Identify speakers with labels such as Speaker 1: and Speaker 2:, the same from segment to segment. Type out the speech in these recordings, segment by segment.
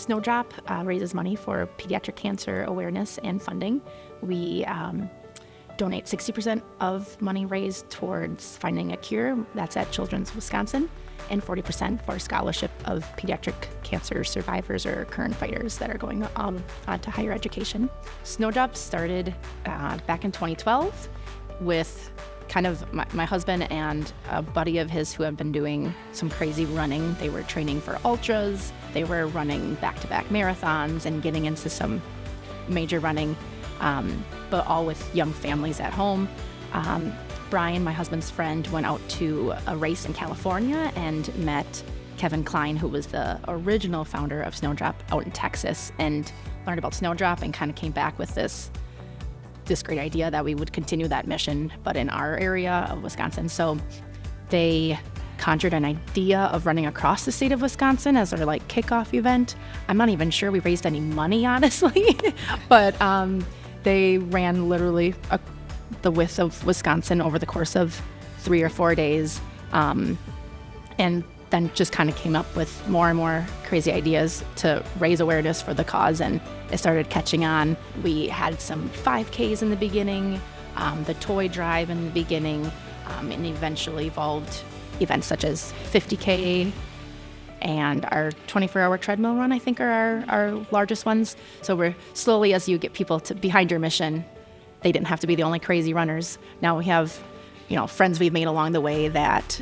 Speaker 1: Snowdrop raises money for pediatric cancer awareness and funding. We donate 60% of money raised towards finding a cure. That's at Children's Wisconsin, and 40% for scholarship of pediatric cancer survivors or current fighters that are going on to higher education. Snowdrop started back in 2012 with kind of my husband and a buddy of his who have been doing some crazy running. They were training for ultras. They were running back-to-back marathons and getting into some major running, but all with young families at home. Brian, my husband's friend, went out to a race in California and met Kevin Klein, who was the original founder of Snowdrop out in Texas, and learned about Snowdrop and kind of came back with this great idea that we would continue that mission, but in our area of Wisconsin. So they conjured an idea of running across the state of Wisconsin as our like kickoff event. I'm not even sure we raised any money, honestly, but they ran literally the width of Wisconsin over the course of 3 or 4 days, and then just kind of came up with more and more crazy ideas to raise awareness for the cause, and it started catching on. We had some 5Ks in the beginning, the toy drive in the beginning, and eventually evolved events such as 50K and our 24-hour treadmill run, I think, are our largest ones. So we're slowly, as you get people to behind your mission, they didn't have to be the only crazy runners. Now we have, friends we've made along the way that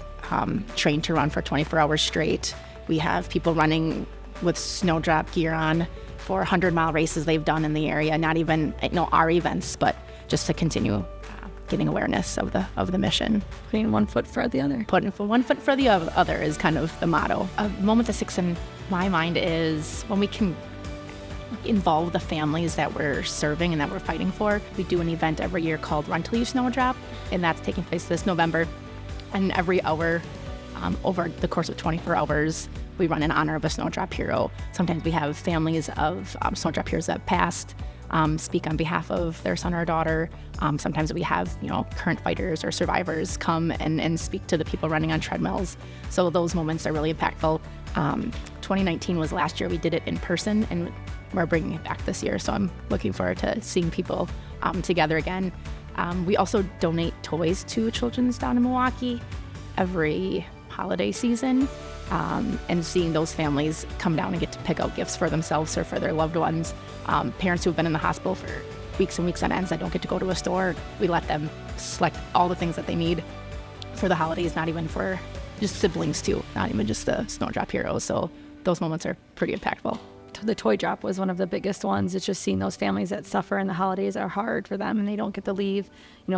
Speaker 1: train to run for 24 hours straight. We have people running with Snowdrop gear on for 100-mile races they've done in the area, not even our events, but just to continue getting awareness of the mission.
Speaker 2: Putting one foot for the other.
Speaker 1: Putting one foot for the other is kind of the motto. A moment that sticks in my mind is when we can involve the families that we're serving and that we're fighting for. We do an event every year called Run Till You Snowdrop, and that's taking place this November. And every hour, over the course of 24 hours, we run in honor of a Snowdrop hero. Sometimes we have families of Snowdrop heroes that have passed speak on behalf of their son or daughter. Sometimes we have, current fighters or survivors come and speak to the people running on treadmills. So those moments are really impactful. 2019 was last year. We did it in person, and we're bringing it back this year. So I'm looking forward to seeing people together again. We also donate toys to Children's down in Milwaukee every holiday season, and seeing those families come down and get to pick out gifts for themselves or for their loved ones. Parents who have been in the hospital for weeks and weeks on ends that don't get to go to a store, we let them select all the things that they need for the holidays, not even for just siblings too, not even just the Snowdrop heroes. So those moments are pretty impactful.
Speaker 2: The toy drop was one of the biggest ones. It's just seeing those families that suffer, and the holidays are hard for them and they don't get to leave.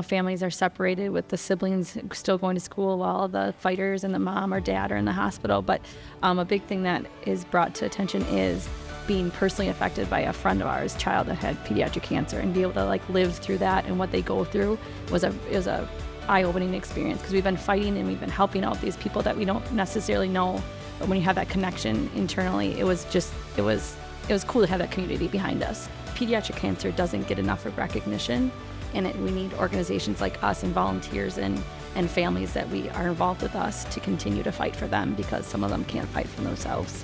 Speaker 2: Families are separated with the siblings still going to school while the fighters and the mom or dad are in the hospital. But a big thing that is brought to attention is being personally affected by a friend of ours' child that had pediatric cancer, and be able to live through that and what they go through was a eye-opening experience, because we've been fighting and we've been helping out these people that we don't necessarily know. But when you have that connection internally, it was cool to have that community behind us. Pediatric cancer doesn't get enough of recognition, and we need organizations like us and volunteers and families that we are involved with us to continue to fight for them, because some of them can't fight for themselves.